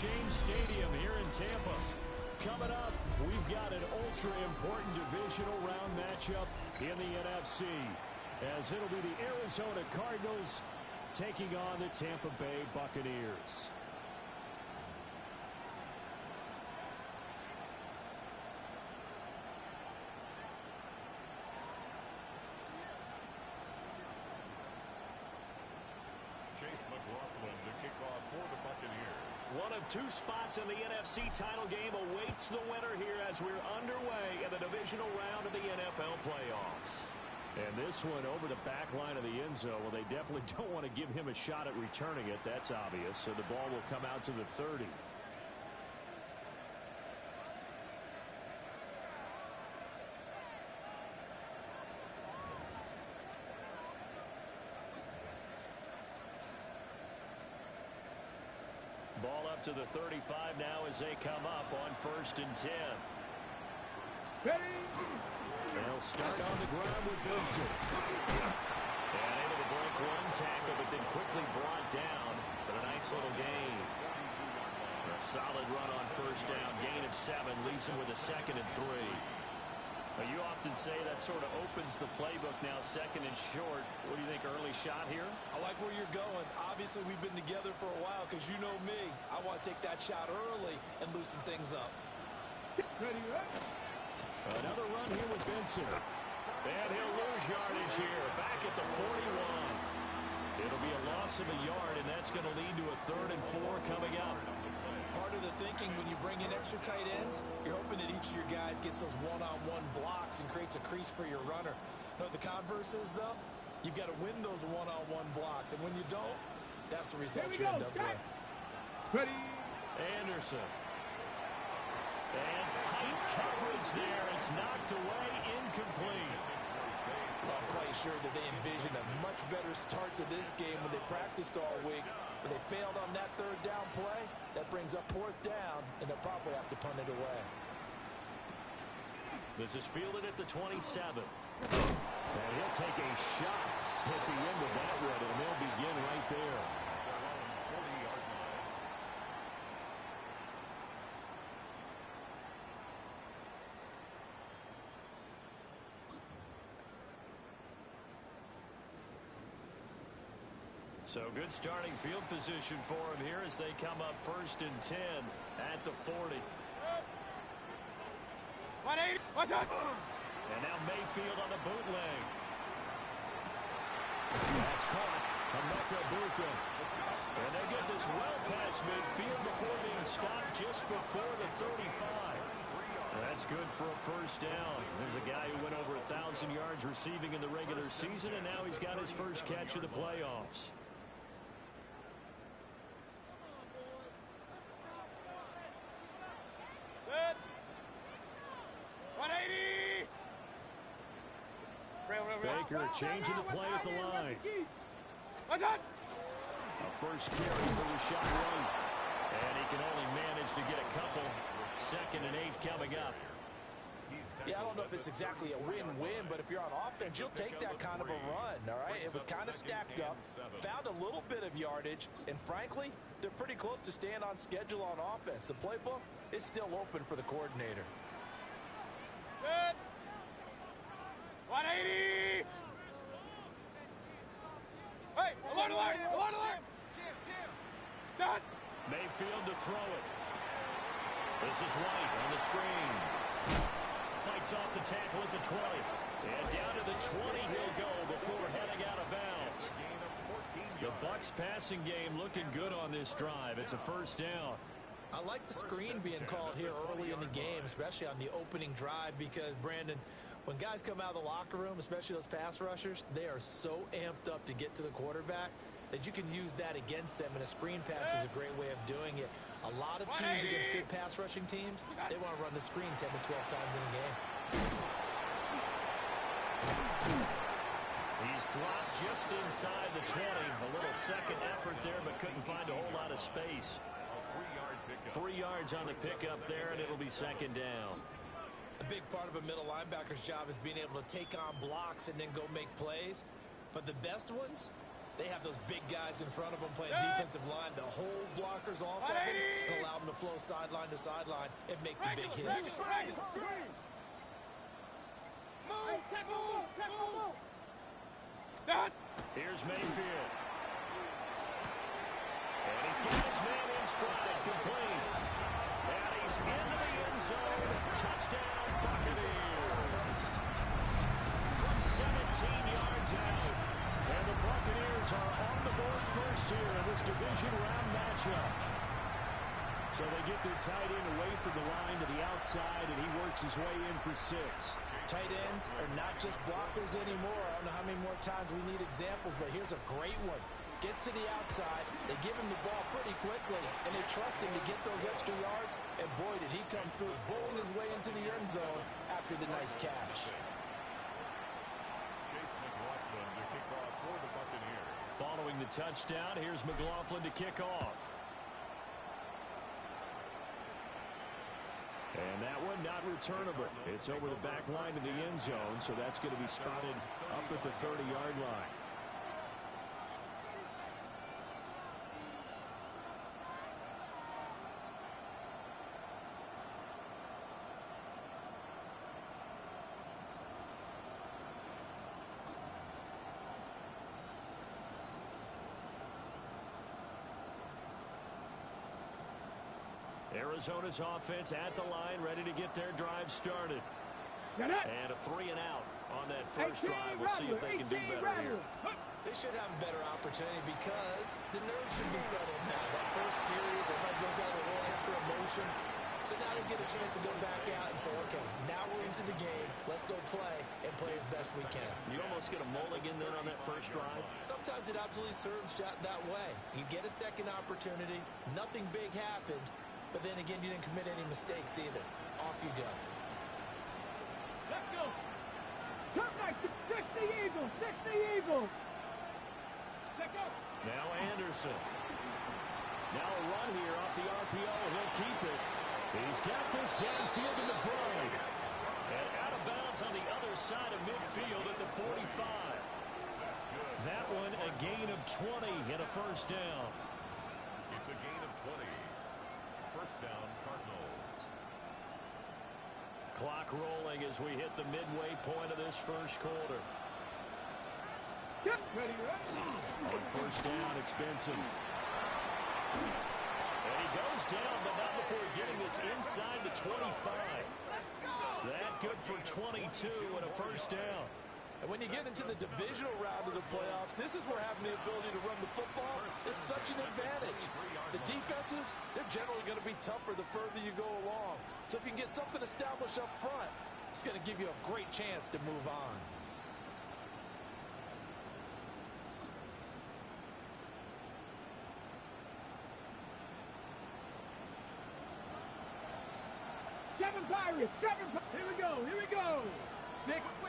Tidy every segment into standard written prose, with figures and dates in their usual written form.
James Stadium here in Tampa. Coming up, we've got an ultra-important divisional round matchup in the NFC, as it'll be the Arizona Cardinals taking on the Tampa Bay Buccaneers. To kick off for the Buccaneers. One of two spots in the NFC title game awaits the winner here as we're underway in the divisional round of the NFL playoffs. And this one over the back line of the end zone. Well, they definitely don't want to give him a shot at returning it. That's obvious. So the ball will come out to the 30. Ball up to the 35 now as they come up on 1st and 10. Ready? They'll start on the ground with Benson. And able to break one tackle, but then quickly brought down for a nice little gain. A solid run on 1st down. Gain of 7 leaves him with a 2nd and 3. Now, you often say that sort of opens the playbook now, 2nd and short. What do you think, early shot here? I like where you're going. Obviously, we've been together for a while because you know me. I want to take that shot early and loosen things up. Ready, ready. Another run here with Benson. And he'll lose yardage here. Back at the 41. It'll be a loss of a yard, and that's going to lead to a 3rd and 4 coming up. Part of the thinking when you bring in extra tight ends, you're hoping that each of your guys gets those one-on-one blocks and creates a crease for your runner. You know what the converse is, though? You've got to win those one-on-one blocks, and when you don't, that's the result you end up with. Ready? Anderson. And tight coverage there. It's knocked away, incomplete. I'm quite sure that they envisioned a much better start to this game when they practiced all week. But they failed on that 3rd down play. That brings up 4th down, and they'll probably have to punt it away. This is fielded at the 27. And he'll take a shot at the end of that one, and they'll begin right there. So good starting field position for him here as they come up 1st and 10 at the 40. 180. What's up? And now Mayfield on the bootleg. That's caught. Emeka Buka. And they get this well past midfield before being stopped just before the 35. That's good for a 1st down. There's a guy who went over 1,000 yards receiving in the regular season, and now he's got his first catch of the playoffs. Good. 180. Baker changing the play at the line. What's up? A first carry for Rashad White. And he can only manage to get a couple. 2nd and 8 coming up. Yeah, I don't know if it's exactly a win-win, but if you're on offense, you'll take that kind of a run, all right? It was kind of stacked up, found a little bit of yardage, and frankly, they're pretty close to staying on schedule on offense. The playbook is still open for the coordinator. Good. 180. Hey, alert, alert, alert, alert. Done. Mayfield to throw it. This is White on the screen. Fights off the tackle at the 20. And down to the 20 he'll go before heading out of bounds. The Bucs passing game looking good on this drive. It's a 1st down. I like the screen being called here early in the game, especially on the opening drive, because, Brandon, when guys come out of the locker room, especially those pass rushers, they are so amped up to get to the quarterback that you can use that against them, and a screen pass is a great way of doing it. A lot of teams against good pass rushing teams, they want to run the screen 10 to 12 times in a game. He's dropped just inside the 20. A little second effort there, but couldn't find a whole lot of space. 3 yards on the pickup there, and it'll be 2nd down. A big part of a middle linebacker's job is being able to take on blocks and then go make plays. But the best ones, They have those big guys in front of them playing defensive line to hold blockers off of them and allow them to flow sideline to sideline and make the big hits. Here's Mayfield. And he's got his man in stride, complete. And he's into the end zone. Touchdown, Buccaneers. From 17 yards out. And the Buccaneers are on the board first here in this division round matchup. So they get their tight end away from the line to the outside, and he works his way in for 6. Tight ends are not just blockers anymore. I don't know how many more times we need examples, but here's a great one. Gets to the outside, they give him the ball pretty quickly, and they trust him to get those extra yards, and boy, did he come through, bowling his way into the end zone after the nice catch. Following the touchdown, here's McLaughlin to kick off. And that one not returnable. It's over the back line of the end zone, so that's going to be spotted up at the 30-yard line. Arizona's offense at the line, ready to get their drive started. And a 3-and-out on that first drive. We'll see if they can do better here. They should have a better opportunity because the nerves should be settled now. That first series, everybody goes out with a little extra emotion. So now they get a chance to go back out and say, okay, now we're into the game. Let's go play and play as best we can. You almost get a mulligan then on that first drive. Sometimes it absolutely serves that way. You get a second opportunity. Nothing big happened. But then again, you didn't commit any mistakes either. Off you go. Let's go. Come back to 60 Eagles. 60 Eagles. Stick up. Now Anderson. Now a run here off the RPO, and he'll keep it. He's got this downfield in the Bride. And out of bounds on the other side of midfield at the 45. That one a gain of 20 and a first down. It's a gain of 20. First down, Cardinals. Clock rolling as we hit the midway point of this first quarter. Get ready, right? On first down, it's Benson. And he goes down, but not before getting this inside the 25. That good for 22 and a first down. And when you get into the divisional round of the playoffs, this is where having the ability to run the football is such an advantage. The defenses, they're generally going to be tougher the further you go along. So if you can get something established up front, it's going to give you a great chance to move on. Seven Pirates. Here we go. Here we go.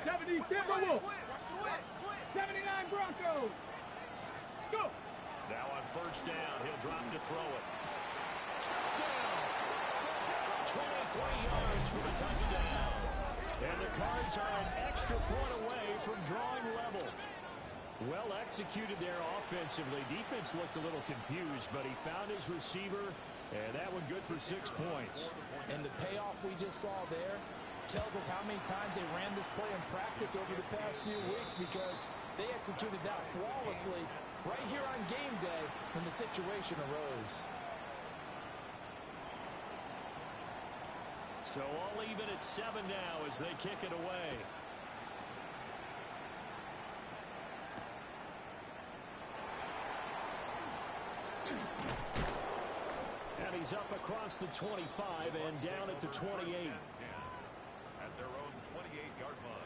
70 Timberwolves. 79 Broncos. Let's go. Now on first down, he'll drop to throw it. Touchdown! 23 yards for the touchdown. And the Cards are an extra point away from drawing level. Well executed there offensively. Defense looked a little confused, but he found his receiver, and that one good for 6 points. And the payoff we just saw there tells us how many times they ran this play in practice over the past few weeks, because they executed that flawlessly right here on game day when the situation arose. So all even at 7 now as they kick it away. And he's up across the 25 and down at the 28. At their own 28-yard line.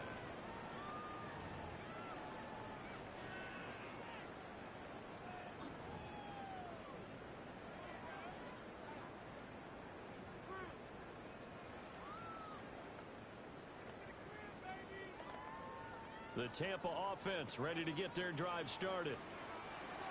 The Tampa offense ready to get their drive started.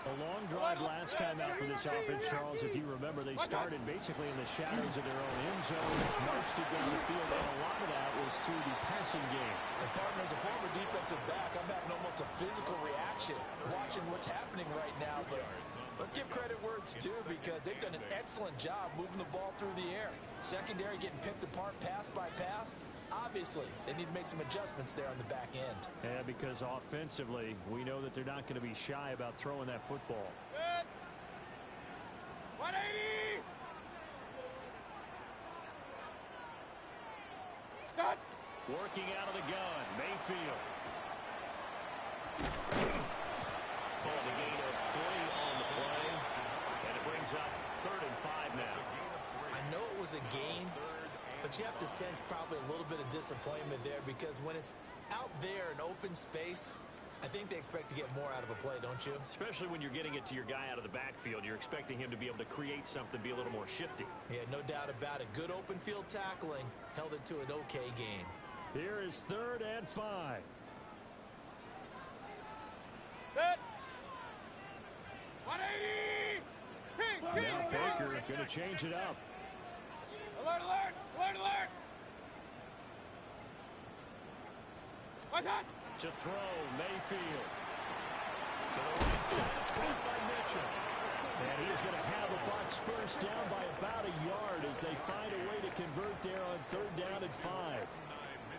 A long drive last time out for this offense, Charles. If you remember, they started basically in the shadows of their own end zone, marched it down the field, and a lot of that was through the pass passing game. And partner, as a former defensive back, I'm having almost a physical reaction watching what's happening right now. But let's give credit where it's due, because they've done an excellent job moving the ball through the air. Secondary getting picked apart pass by pass. Obviously, they need to make some adjustments there on the back end. Yeah, because offensively, we know that they're not going to be shy about throwing that football. Good. 180. Stop. Working out of the gun, Mayfield. And a gain of 3 on the play. And it brings up 3rd and 5 now. I know it was a gain, but you have to sense probably a little bit of disappointment there, because when it's out there in open space, I think they expect to get more out of a play, don't you? Especially when you're getting it to your guy out of the backfield. You're expecting him to be able to create something, be a little more shifty. Yeah, no doubt about it. Good open field tackling held it to an okay gain. Here is 3rd and 5. Good. 180. Ping. Now Baker going to change it up. Alert, alert. Alert, alert. What's that? To throw, Mayfield. To the right side, it's caught by Mitchell. And he is going to have the Bucs first down by about a yard as they find a way to convert there on 3rd down and 5.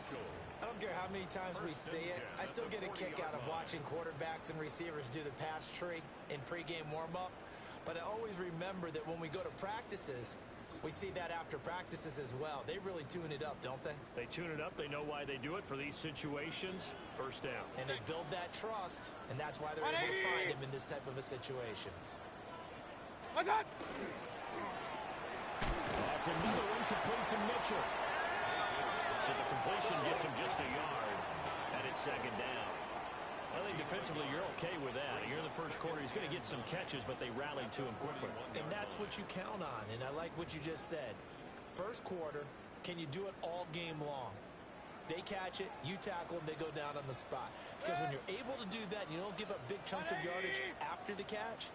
I don't care how many times we say it, I still get a kick out of watching quarterbacks and receivers do the pass tree in pregame warm-up. But I always remember that when we go to practices, we see that after practices as well. They really tune it up, don't they? They tune it up. They know why they do it for these situations. First down. And they build that trust, and that's why they're able to find him in this type of a situation. What's that? That's another one complete to Mitchell. So the completion gets him just a yard, and it's 2nd down. I think defensively you're okay with that. You're in the first quarter. He's going to get some catches, but they rallied to him quickly. And that's what you count on, and I like what you just said. First quarter, can you do it all game long? They catch it, you tackle them, they go down on the spot. Because when you're able to do that, you don't give up big chunks of yardage after the catch.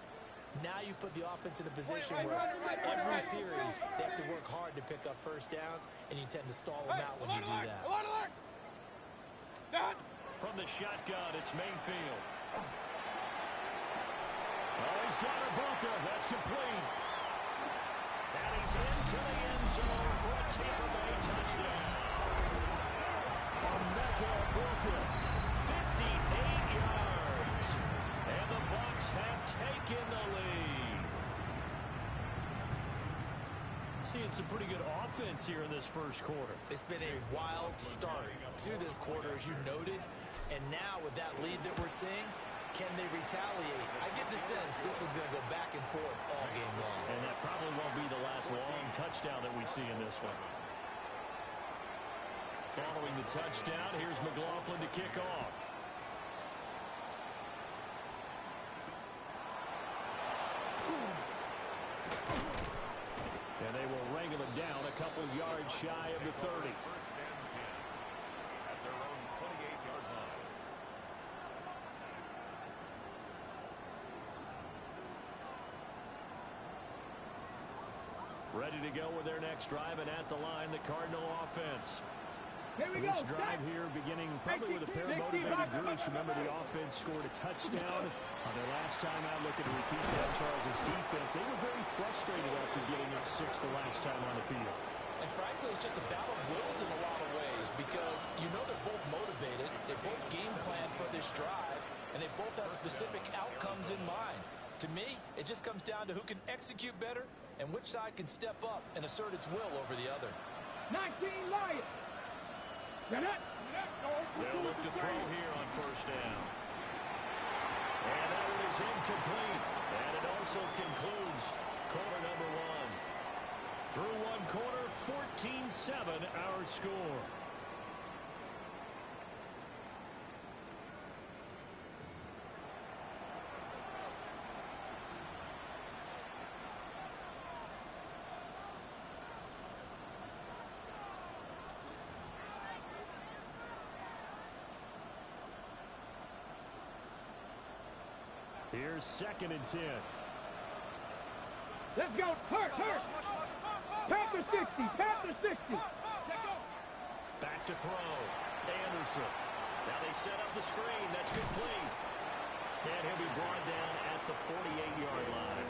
Now you put the offense in a position where every series they have to work hard to pick up first downs, and you tend to stall them out when you do that. Alert, alert. Done. From the shotgun, it's Mayfield. Oh, he's got a bunker. That's complete. And he's into the end zone for a Tampa Bay touchdown. Emeka Bunker, 58 yards. And the Bucs have taken the lead. Seeing some pretty good offense here in this first quarter. It's been a wild start to this quarter, as you noted. And now with that lead that we're seeing, can they retaliate? I get the sense this one's going to go back and forth all game long. And that probably won't be the last long touchdown that we see in this one. Following the touchdown, here's McLaughlin to kick off. And they will wrangle it down a couple yards shy of the 30. First and 10 at their own 28-yard line. Ready to go with their next drive, and at the line, the Cardinal offense. Here we go. This drive here beginning probably with a pair of motivated groups. Remember, the offense scored a touchdown on their last time out. Looking to repeat that. Charles's defense, they were very frustrated after giving up 6 the last time on the field. And frankly, it's just a battle of wills in a lot of ways, because you know they're both motivated, they both game plan for this drive, and they both have specific outcomes in mind. To me, it just comes down to who can execute better and which side can step up and assert its will over the other. 19 Lions. They'll look to throw here on first down. And that one is incomplete. And it also concludes quarter number 1. Through one quarter, 14-7 our score. Here's 2nd and 10. Let's go. Hurt. Panther 60. Panther 60. Back back to throw. Anderson. Now they set up the screen. That's complete. And he'll be brought down at the 48-yard line.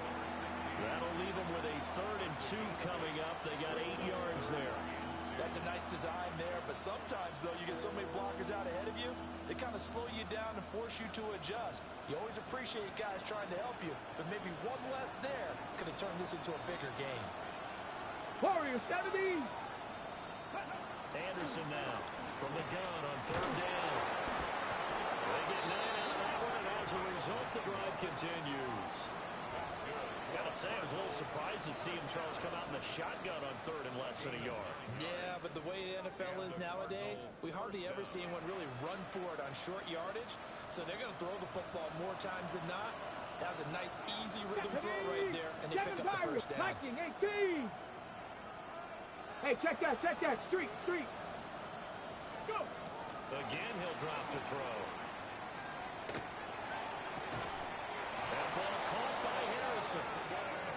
That'll leave them with a 3rd and 2 coming up. They got 8 yards there. That's a nice design there, but sometimes, though, you get so many blockers out ahead of you, they kind of slow you down and force you to adjust. You always appreciate guys trying to help you, but maybe one less there could have turned this into a bigger game. Warriors, 70. Anderson now from the gun on 3rd down. They get 9 out of that one, and as a result, the drive continues. Gotta say, I was a little surprised to see him, Charles, come out in the shotgun on 3rd and less than a yard. Yeah, but the way the NFL is nowadays, we hardly ever see anyone really run for it on short yardage, so they're going to throw the football more times than not. That was a nice, easy rhythm throw right there, and they pick up the first down. 18. Hey, check that. Street. Let's go. Again, he'll drop the throw. That ball caught by Harrison.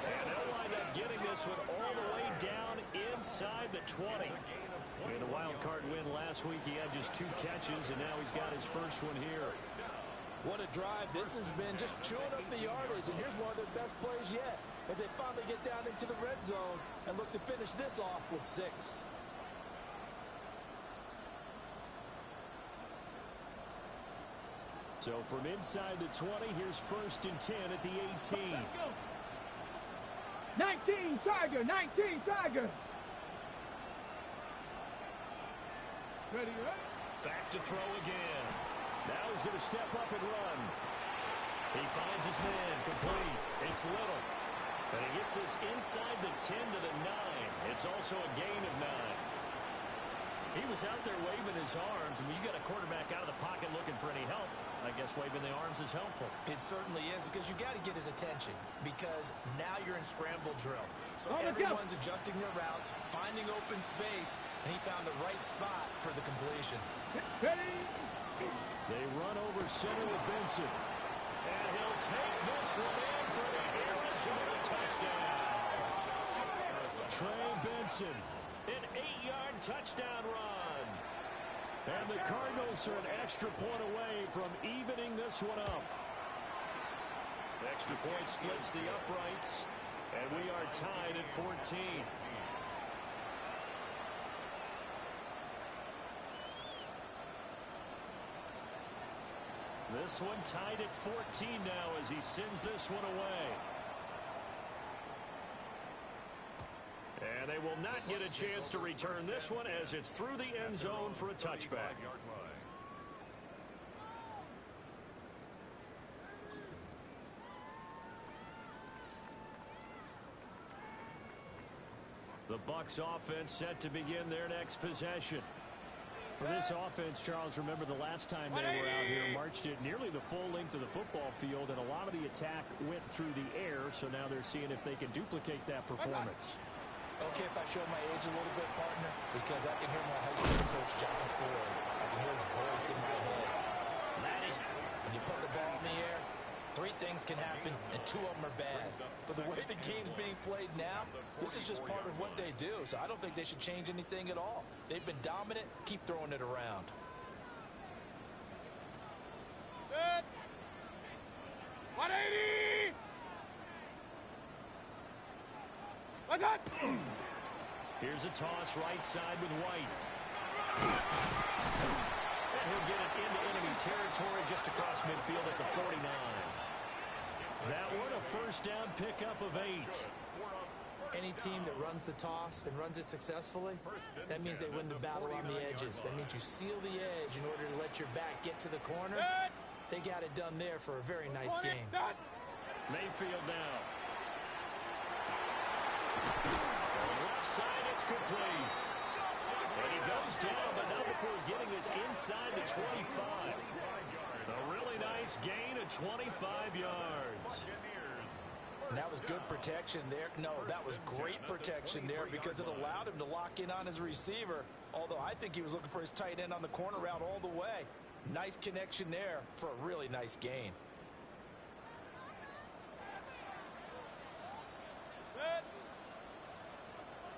And they'll wind up getting this one all the way down inside the 20. In a wild card win last week, he had just 2 catches, and now he's got his first one here. What a drive this has been, just chewing up the yardage, and here's one of their best plays yet as they finally get down into the red zone and look to finish this off with 6. So from inside the 20, here's 1st and 10 at the 18. 19 Tiger. Ready, right? Back to throw again. Now he's going to step up and run. He finds his man, complete. It's Little. And he gets this inside the 10 to the 9. It's also a gain of 9. He was out there waving his arms, and when you got a quarterback out of the pocket looking for any help, I guess waving the arms is helpful. It certainly is, because you got to get his attention, because now you're in scramble drill. So everyone's adjusting their routes, finding open space, and he found the right spot for the completion. They run over center with Benson. And he'll take this one in for the Arizona touchdown. Trey Benson, an 8-yard touchdown run. And the Cardinals are an extra point away from evening this one up. The extra point splits the uprights, and we are tied at 14. This one tied at 14 now as he sends this one away. And they will not get a chance to return this one as it's through the end zone for a touchback. The Bucs offense set to begin their next possession. For this offense, Charles, remember the last time they were out here, marched it nearly the full length of the football field, and a lot of the attack went through the air, so now they're seeing if they can duplicate that performance. Okay, if I show my age a little bit, partner, because I can hear my high school coach, John Ford. I can hear his voice in my head. Laddie, when you put the ball in the air, 3 things can happen, and 2 of them are bad. But the way the game's being played now, this is just part of what they do. So I don't think they should change anything at all. They've been dominant. Keep throwing it around. Good. 180. What's that? Here's a toss right side with White. And he'll get it into enemy territory just across midfield at the 49. That one a first down pickup of 8. Any team that runs the toss and runs it successfully, that means they win the battle on the edges. That means you seal the edge in order to let your back get to the corner. They got it done there for a very nice game. Mayfield now. On the left side, it's complete. And he goes down, but not before getting this inside the 25. A really nice gain of 25 yards. And that was good protection there. No, that was great protection there because it allowed him to lock in on his receiver. Although I think he was looking for his tight end on the corner route all the way. Nice connection there for a really nice gain. Good.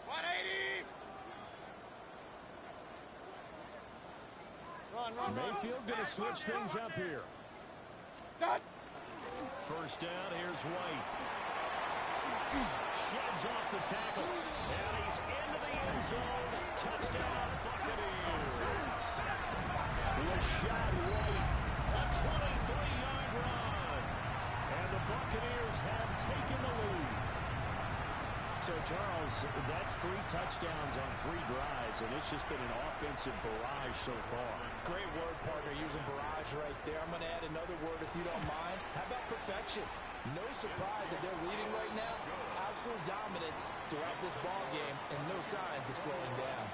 180. Mayfield going to switch things up here. First down, here's White. Sheds off the tackle. And he's into the end zone. Touchdown, Buccaneers. Rashad White, a 23-yard run. And the Buccaneers have taken the lead. So, Charles, that's 3 touchdowns on 3 drives, and it's just been an offensive barrage so far. Great word, partner, using barrage right there. I'm going to add another word if you don't mind. How about perfection? No surprise that they're leading right now. Absolute dominance throughout this ball game, and no signs of slowing down.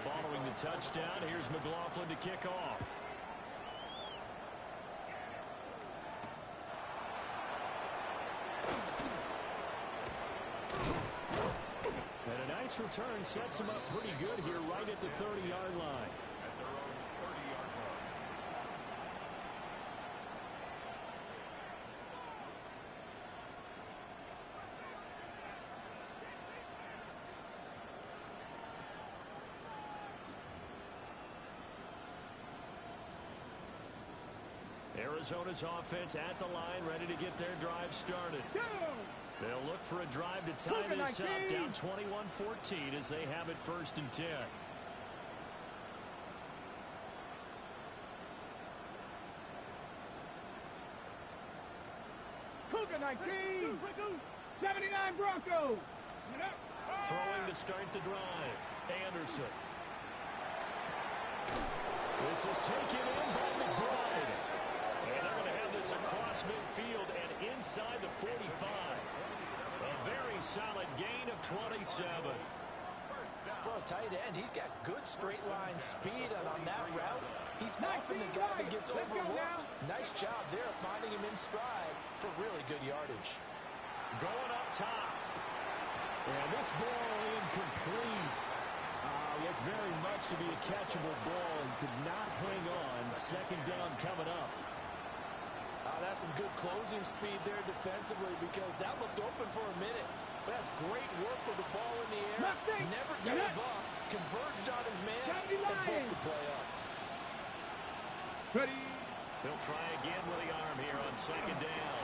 Following the touchdown, here's McLaughlin to kick off. And a nice return sets him up pretty good here right at the 30-yard line. Arizona's offense at the line, ready to get their drive started. They'll look for a drive to tie this up, down 21-14 as they have it 1st and 10. Cougar 19, 79 Broncos. Throwing to start the drive, Anderson. This is taken in by McBride. And they're going to have this across midfield and inside the 45. A very solid gain of 27. For a tight end, he's got good straight line speed, and on that route, he's often the guy that gets overlooked. Nice job there finding him in stride for really good yardage. Going up top. And this ball incomplete. Looked very much to be a catchable ball and could not hang on. 2nd down coming up. That's some good closing speed there defensively because that looked open for a minute. But that's great work with the ball in the air. Never gave up. Converged on his man and broke the play up. Ready. He'll try again with the arm here on 2nd down.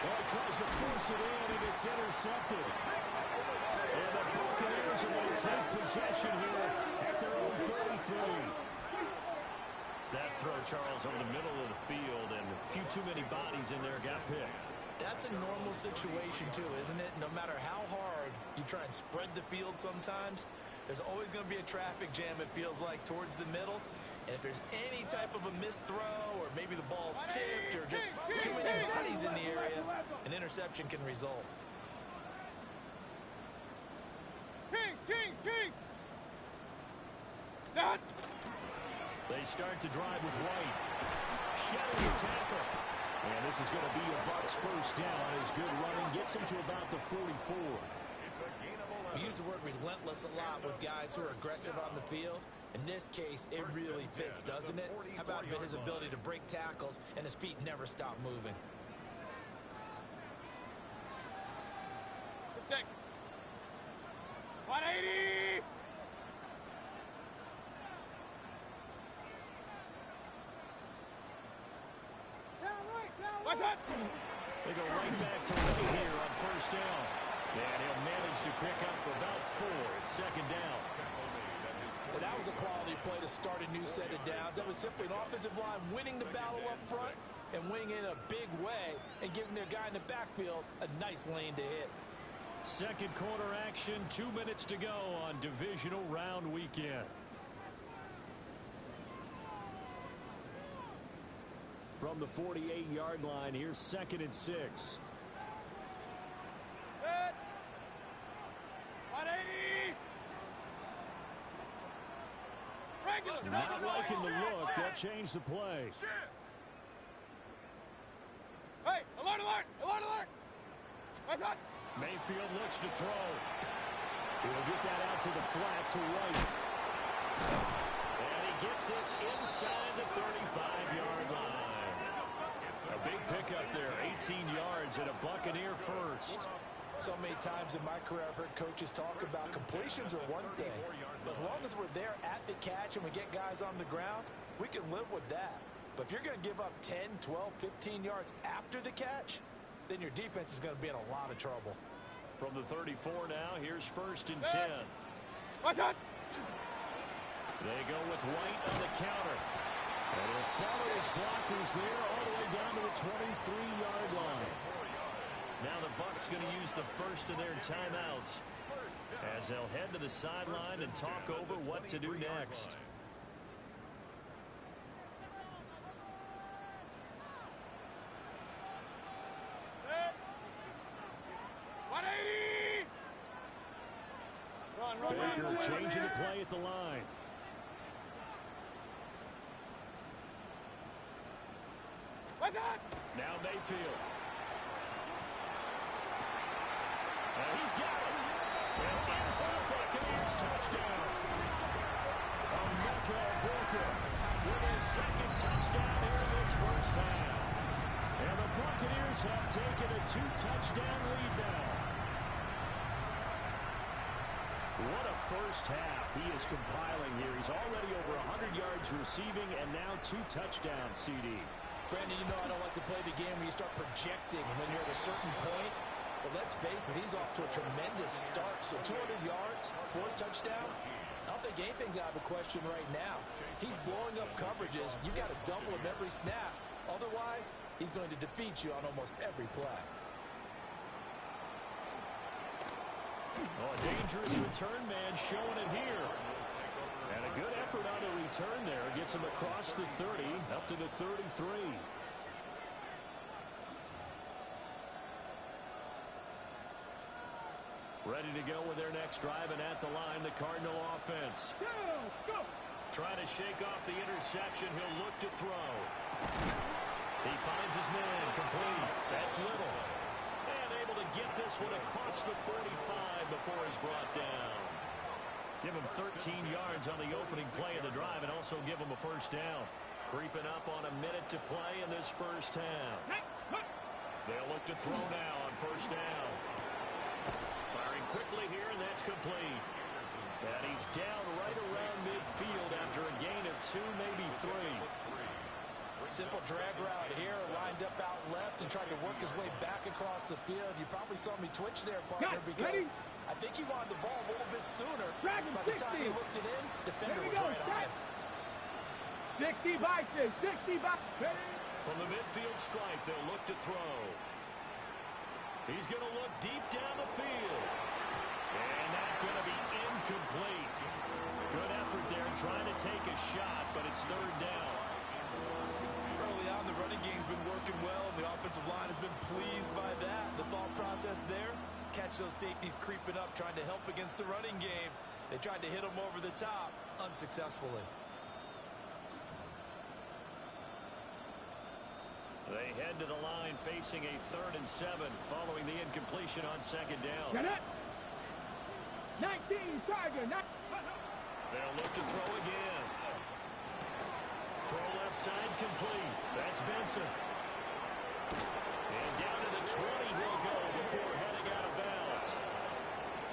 Well, he tries to force it in, and it's intercepted. And the Buccaneers are going to take possession here at their own 33. That throw, Charles, over the middle of the field, and a few too many bodies in there got picked. That's a normal situation, too, isn't it? No matter how hard you try and spread the field sometimes, there's always going to be a traffic jam, it feels like, towards the middle. And if there's any type of a missed throw, or maybe the ball's tipped, or just too many bodies in the area, an interception can result. King! They start to drive with White. Shedding the tackle. And this is going to be a Bucs 1st down. His good running gets him to about the 44. We use the word relentless a lot with guys who are aggressive on the field. In this case, it really fits, doesn't it? How about his ability to break tackles and his feet never stop moving? Sick. 180. They go right back to White here on 1st down. And he'll manage to pick up about 4. It's 2nd down. Well, that was a quality play to start a new set of downs. That was simply an offensive line winning the battle up front and winning in a big way and giving their guy in the backfield a nice lane to hit. 2nd quarter action, 2 minutes to go on Divisional Round Weekend. From the 48-yard line, here's 2nd and 6. 180. Not liking the look. They'll change the play. Hey, alert! Mayfield looks to throw. He'll get that out to the flat to White. And he gets this inside the 35-yard line. A big pickup there, 18 yards and a Buccaneer 1st. So many times in my career I've heard coaches talk about completions are one thing. But as long as we're there at the catch and we get guys on the ground, we can live with that. But if you're going to give up 10, 12, 15 yards after the catch, then your defense is going to be in a lot of trouble. From the 34 now, here's 1st and 10. Watch out! They go with White on the counter. And he'll follow his blockers there all the way down to the 23-yard line. Now the Bucs going to use the first of their timeouts as they'll head to the sideline and talk over what to do next. Baker changing the play at the line. What's that? Now Mayfield. And he's got it. And in for the Buccaneers touchdown. Emeka Booker with his 2nd touchdown here in this first half. And the Buccaneers have taken a 2-touchdown lead now. What a first half he is compiling here. He's already over 100 yards receiving and now 2 touchdowns, CD. Brandon, you know I don't like to play the game where you start projecting when you're at a certain point. But let's face it, he's off to a tremendous start. So 200 yards, 4 touchdowns. I don't think anything's out of the question right now. He's blowing up coverages. You got to double him every snap. Otherwise, he's going to defeat you on almost every play. Oh, a dangerous return man showing it here. And a good effort on the return there. Gets him across the 30, up to the 33. Ready to go with their next drive, and at the line, the Cardinal offense. Go! Trying to shake off the interception. He'll look to throw. He finds his man. Complete. That's Little. And able to get this one across the 45 before he's brought down. Give him 13 yards on the opening play of the drive and also give him a first down. Creeping up on a minute to play in this first half. They'll look to throw now on first down. Firing quickly here, and that's complete. And he's down right around midfield after a gain of 2, maybe 3. Simple drag route here, lined up out left and tried to work his way back across the field. You probably saw me twitch there, partner, because I think he wanted the ball a little bit sooner. By the time he hooked it in, defender was right on him. 60 boxes, 60 boxes. From the midfield stripe, they'll look to throw. He's going to look deep down the field. And that's going to be incomplete. Good effort there trying to take a shot, but it's 3rd down. Early on, the running game's been working well, and the offensive line has been pleased by that. The thought process there, catch those safeties creeping up, trying to help against the running game. They tried to hit them over the top, unsuccessfully. They head to the line facing a 3rd and 7 following the incompletion on 2nd down. Get it! 19, Tiger. They'll look to throw again. Throw left side complete. That's Benson. And down to the 20 he'll go before heading out of bounds.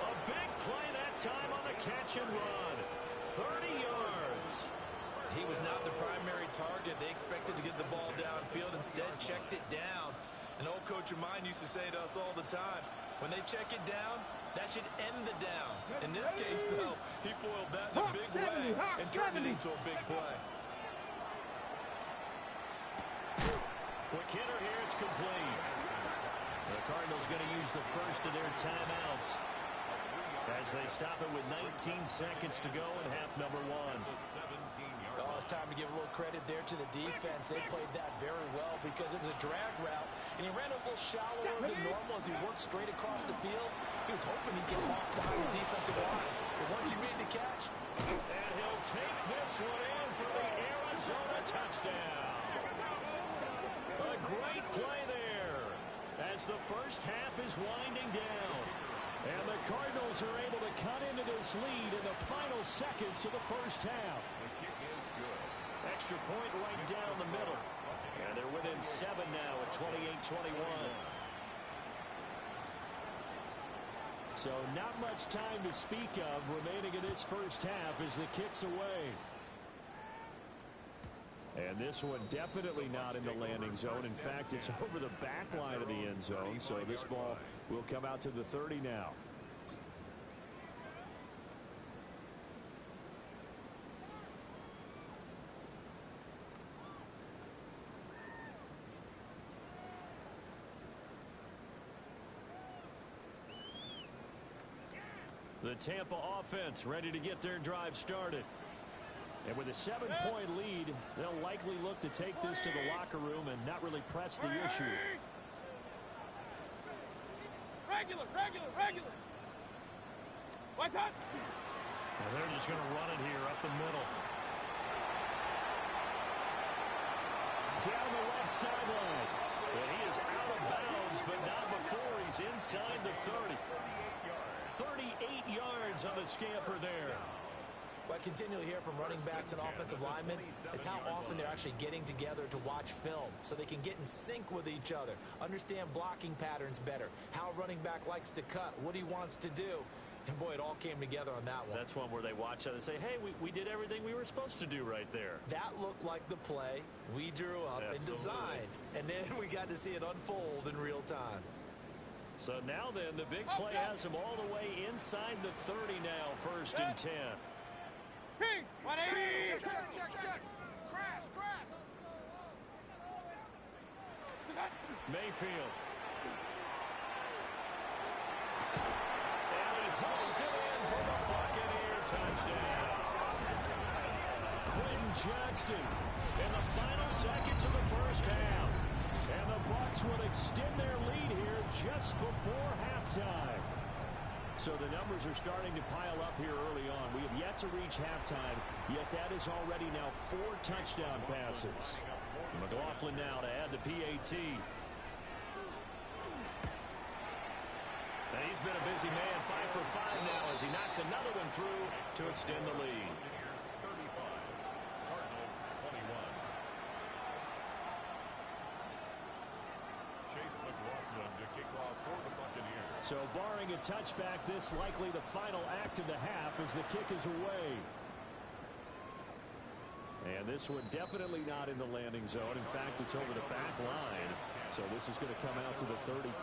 A big play that time on the catch and run. 30 yards. He was not the primary target. They expected to get the ball downfield. Instead, checked it down. An old coach of mine used to say to us all the time, when they check it down, that should end the down. In this case, though, he foiled that in a big way and turned it into a big play. Quick hitter here, it's complete. The Cardinals going to use the first of their timeouts as they stop it with 19 seconds to go in half number 1. Oh, it's time to give a little credit there to the defense. They played that very well because it was a drag route, and he ran a little shallower than normal as he worked straight across the field. He was hoping he'd get lost behind the defensive line, but once he made the catch, and he'll take this one in for the Arizona touchdown. A great play there as the first half is winding down. And the Cardinals are able to cut into this lead in the final seconds of the first half. The kick is good. Extra point right down the middle. And they're within 7 now at 28-21. So not much time to speak of remaining in this first half as the kick's away. And this one definitely not in the landing zone. In fact, it's over the back line of the end zone. So this ball will come out to the 30 now. The Tampa offense ready to get their drive started. And with a 7-point lead, they'll likely look to take this to the locker room and not really press the issue. Regular. What's up? Well, they're just going to run it here up the middle. Down the left sideline. And he is out of bounds, but not before he's inside the 30. 38 yards on the scamper there. What I continually hear from running backs and offensive linemen is how often they're actually getting together to watch film so they can get in sync with each other, understand blocking patterns better, how a running back likes to cut, what he wants to do. And, boy, it all came together on that one. That's one where they watch out and say, hey, we did everything we were supposed to do right there. That looked like the play we drew up and designed. And then we got to see it unfold in real time. So now then, the big play has him all the way inside the 30 now, 1st and 10. Ping! 180! Check! Crash! Mayfield. And he pulls it in for the Buccaneer touchdown. Quentin Johnston in the final seconds of the first half. And the Bucs will extend their lead here just before halftime. So the numbers are starting to pile up here early on. We have yet to reach halftime, yet that is already now 4 touchdown passes. McLaughlin now to add the PAT. And he's been a busy man, 5 for 5 now as he knocks another one through to extend the lead. Cardinals 21. Chase McLaughlin to kick off for the Buccaneers. So barring a touchback, this likely the final act of the half as the kick is away. And this one definitely not in the landing zone. In fact, it's over the back line. So this is going to come out to the 35.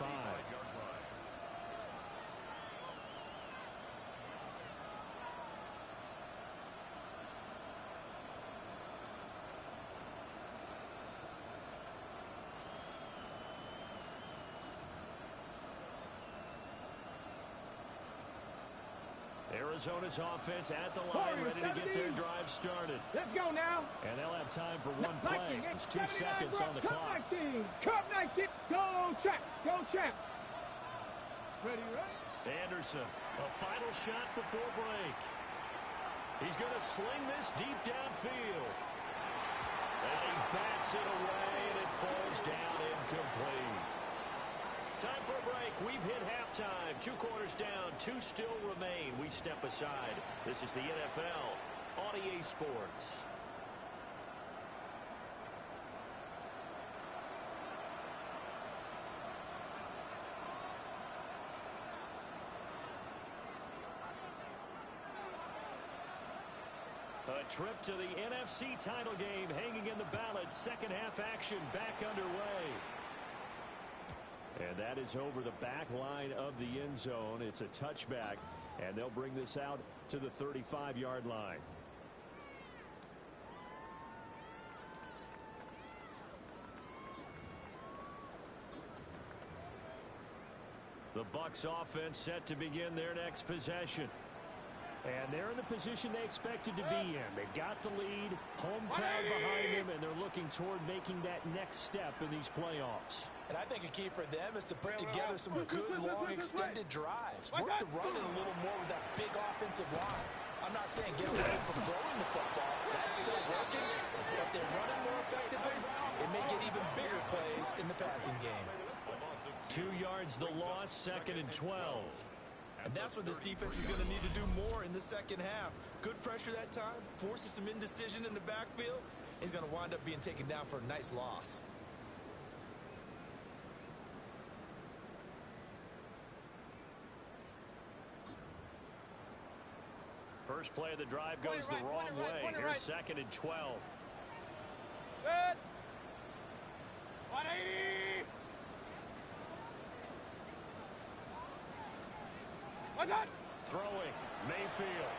Arizona's offense at the line, ready to get their drive started. Let's go now. And they'll have time for one play. There's 2 seconds on the clock. Cup 19. Go check. Ready? Anderson, a final shot before break. He's going to sling this deep downfield. And he bats it away, and it falls down incomplete. Time for a break. We've hit halftime. 2 quarters down. 2 still remain. We step aside. This is the NFL on EA Sports. A trip to the NFC title game hanging in the balance. Second half action back underway. And that is over the back line of the end zone. It's a touchback, and they'll bring this out to the 35-yard line. The Bucs offense set to begin their next possession. And they're in the position they expected to be in. They've got the lead, home crowd behind them, and they're looking toward making that next step in these playoffs. And I think a key for them is to put together some good, long, extended drives. Work the running a little more with that big offensive line. I'm not saying get away from throwing the football. That's still working. But if they're running more effectively, it may get even bigger plays in the passing game. 2 yards the loss, 2nd and 12. And that's what this defense is going to need to do more in the second half. Good pressure that time, forces some indecision in the backfield. He's going to wind up being taken down for a nice loss. First play of the drive goes the wrong way. Here's second and 12. Good. 180. What's that? Throwing. Mayfield.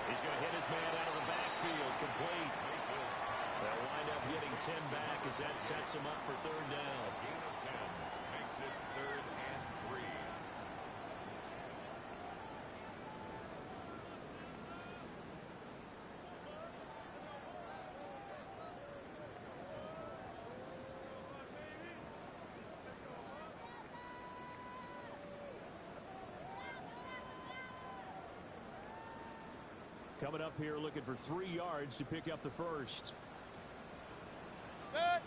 He's going to hit his man out of the backfield. Complete. They'll wind up getting 10 back as that sets him up for third down. Gain of 10 makes it 3rd and 3. Coming up here looking for 3 yards to pick up the first. Good.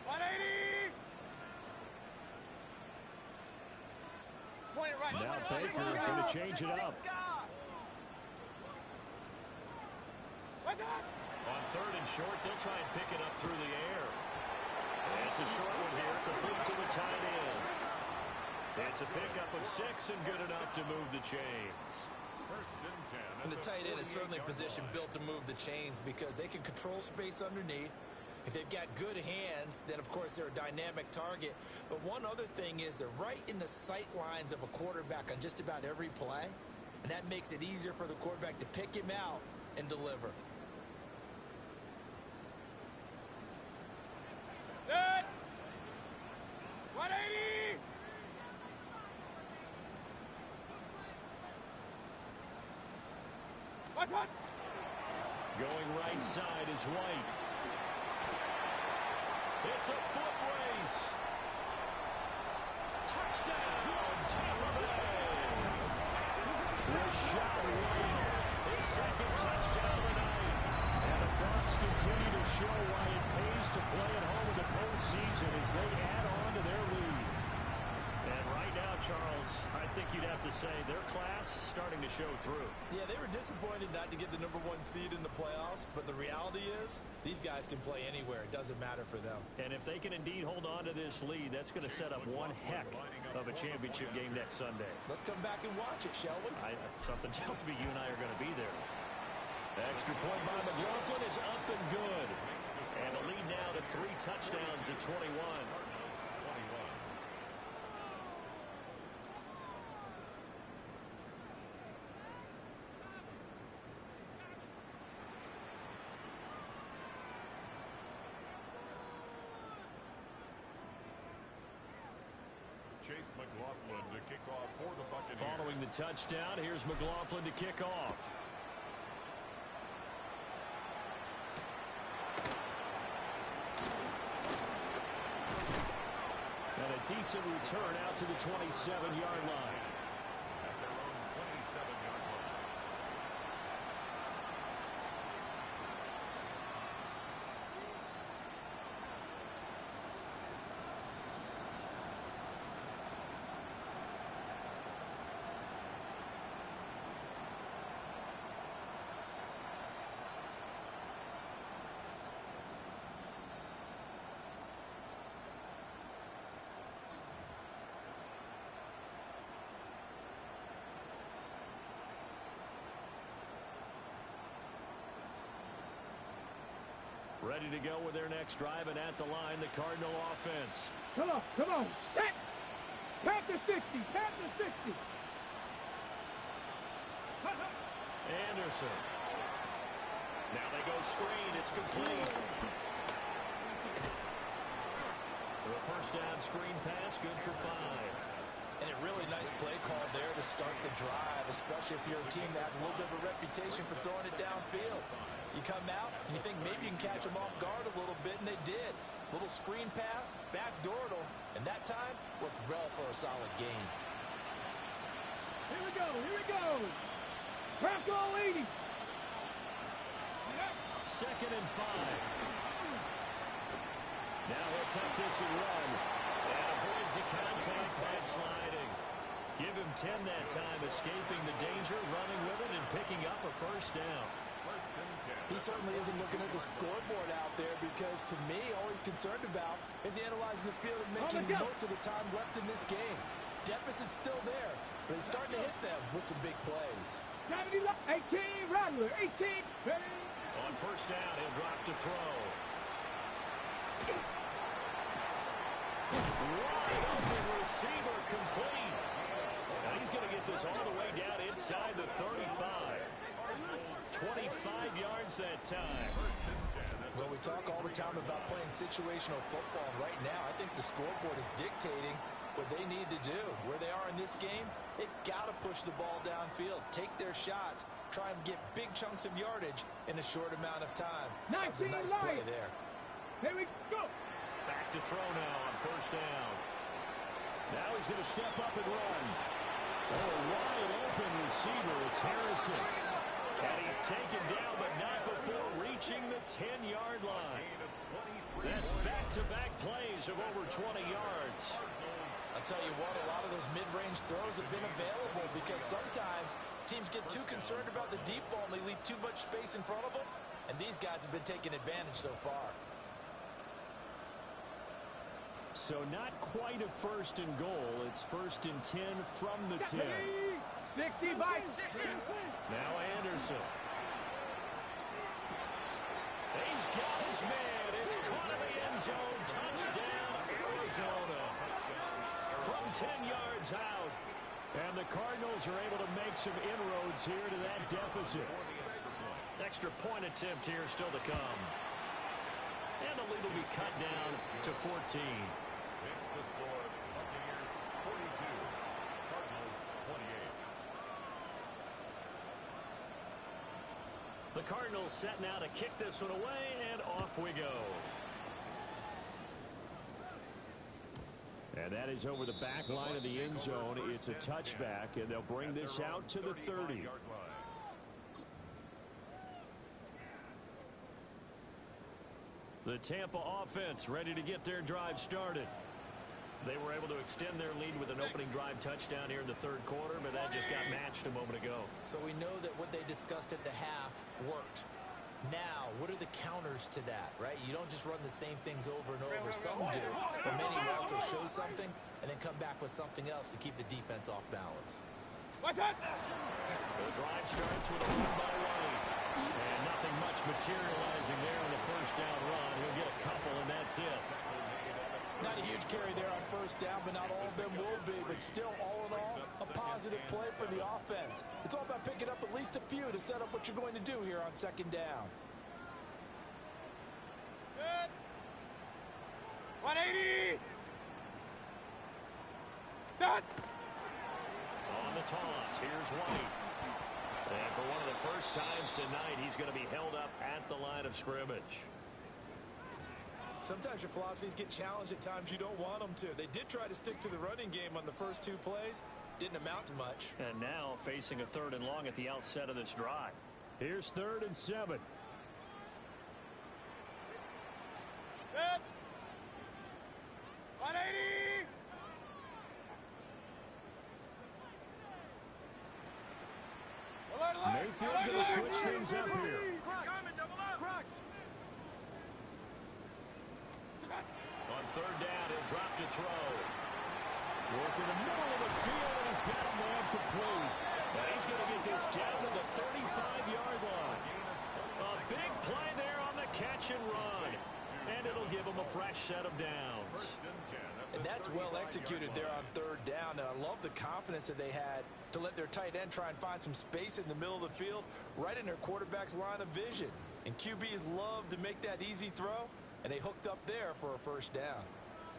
180. Point it right. Now Baker going to change it up. What's that? On 3rd and short, they'll try and pick it up through the air. And it's a short one here, complete to the tight end. It's a pickup of 6 and good enough to move the chains. And the tight end is certainly a position built to move the chains because they can control space underneath. If they've got good hands, then of course they're a dynamic target. But one other thing is they're right in the sight lines of a quarterback on just about every play. And that makes it easier for the quarterback to pick him out and deliver. Good. 180. What's that? Going right side is White. It's a foot race. Touchdown, Tampa Bay. Rashad White, his second touchdown tonight. And the Bucs continue to show why it pays to play at home in the postseason as they add on to their lead. And right now, Charles, I think you'd have to say their class starting to show through. Yeah, they were disappointed not to get the #1 seed in the playoffs, but the reality is these guys can play anywhere. It doesn't matter for them. And if they can indeed hold on to this lead, that's going to set up one heck of a championship game next Sunday. Let's come back and watch it, shall we? Something tells me you and I are going to be there. Extra point by McLaughlin is up and good. And the lead now to 3 touchdowns at 21. Chase McLaughlin to kick off for the Buccaneers. Following the touchdown, here's McLaughlin to kick off. And a decent return out to the 27-yard line. At their own 27-yard line. Ready to go with their next drive, and at the line, the Cardinal offense. Come on, set. Past the 60, past the 60. Anderson. Now they go screen. It's complete. The first down screen pass, good for 5. And a really nice play call there to start the drive, especially if you're a team that has a little bit of a reputation for throwing it downfield. You come out and you think maybe you can catch them off guard a little bit, and they did. Little screen pass, backdoored them, and that time worked well for a solid gain. Here we go. Crack all 80. Second and 5. Now he'll tuck this and run. And avoids the contact by sliding. Give him 10 that time, escaping the danger, running with it, and picking up a first down. He certainly isn't looking at the scoreboard out there because, to me, all he's concerned about is analyzing the field and making most of the time left in this game. Deficit's still there, but he's starting to hit them with some big plays. 18, Rattler, 18, ready. On first down, he'll drop to throw. Wide open receiver complete. Now he's going to get this all the way down inside the 35. 25 yards that time. Well, we talk all the time about playing situational football. Right now, I think the scoreboard is dictating what they need to do. Where they are in this game, they've got to push the ball downfield, take their shots, try and get big chunks of yardage in a short amount of time. That's a nice play there. Here we go. Back to throw now on first down. Now he's going to step up and run. Oh, wide open receiver. It's Harrison. And he's taken down, but not before reaching the 10-yard line. That's back-to-back plays of over 20 yards. I'll tell you what, a lot of those mid-range throws have been available because sometimes teams get too concerned about the deep ball and they leave too much space in front of them, and these guys have been taking advantage so far. So not quite a first and goal. It's first and 10 from the 10. 60 by 60. Now Anderson. He's got his man. It's caught in the end zone. Touchdown, Arizona. From 10 yards out. And the Cardinals are able to make some inroads here to that deficit. Extra point attempt here still to come. And the lead will be cut down to 14. It's the score. Buccaneers 42. Cardinals 28. The Cardinals set now to kick this one away, and off we go. And that is over the back line of the end zone. It's a touchback, and they'll bring this out to the 30. The Tampa offense ready to get their drive started. They were able to extend their lead with an opening drive touchdown here in the third quarter, but that just got matched a moment ago. So we know that what they discussed at the half worked. Now, what are the counters to that, right? You don't just run the same things over and over. Some do, but many will also show something and then come back with something else to keep the defense off balance. What's that? The drive starts with a run by White. And nothing much materializing there on the first down run. He'll get a couple, and that's it. Not a huge carry there on first down, but not all of them will be. But still, all in all, a positive play for the offense. It's all about picking up at least a few to set up what you're going to do here on second down. Good. 180. Done. On the toss, here's White. And for one of the first times tonight, he's going to be held up at the line of scrimmage. Sometimes your philosophies get challenged at times you don't want them to. They did try to stick to the running game on the first two plays. Didn't amount to much. And now facing a third and long at the outset of this drive. Here's 3rd and 7. Good. 180. Mayfield going to switch things up here. On 3rd down, he'll drop to throw. Work in the middle of the field, and he's got a man complete. And he's going to get this down to the 35-yard line. A big play there on the catch and run. And it'll give him a fresh set of downs. And that's well executed there on 3rd down. And I love the confidence that they had to let their tight end try and find some space in the middle of the field, right in their quarterback's line of vision. And QBs love to make that easy throw, and they hooked up there for a first down.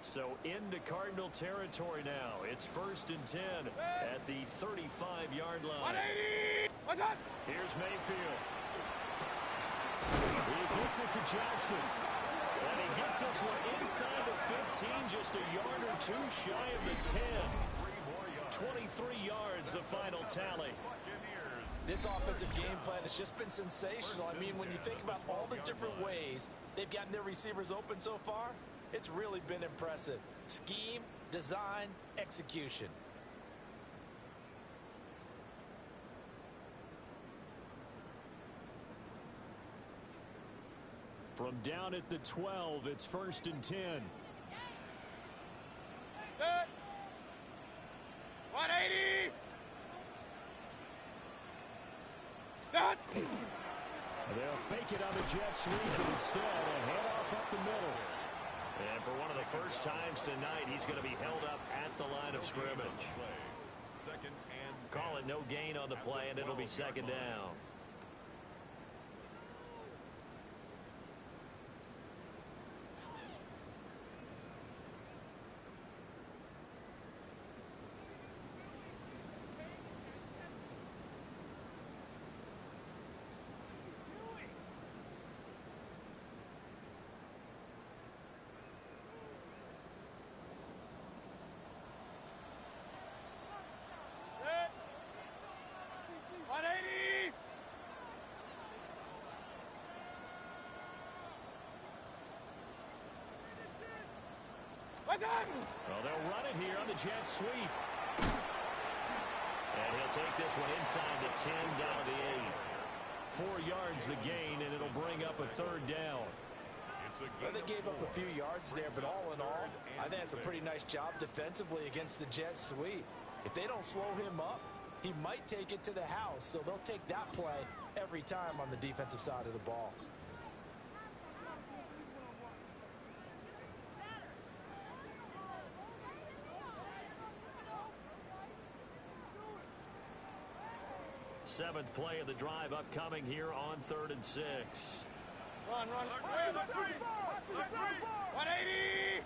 So into Cardinal territory now. It's 1st and 10 at the 35-yard line. 180. What's that? Here's Mayfield. He gets it to Johnston. And he gets this one inside the 15, just a yard or two shy of the 10. 23 yards, the final tally. This offensive game plan has just been sensational. I mean, when you think about all the different ways they've gotten their receivers open so far, it's really been impressive. Scheme, design, execution. From down at the 12, it's 1st and 10. Good. 180. They'll fake it on the jet sweep instead and head off up the middle. And for one of the first times tonight, he's going to be held up at the line of scrimmage. Second and Call it no gain on the play, and it'll be second down. Well, they'll run it here on the jet sweep. And he'll take this one inside the 10, down to the 8. 4 yards the gain, and it'll bring up a third down. Well, they gave up a few yards there, but all in all, I think that's a pretty nice job defensively against the jet sweep. If they don't slow him up, he might take it to the house, so they'll take that play every time on the defensive side of the ball. Seventh play of the drive upcoming here on 3rd and 6. Run. 180.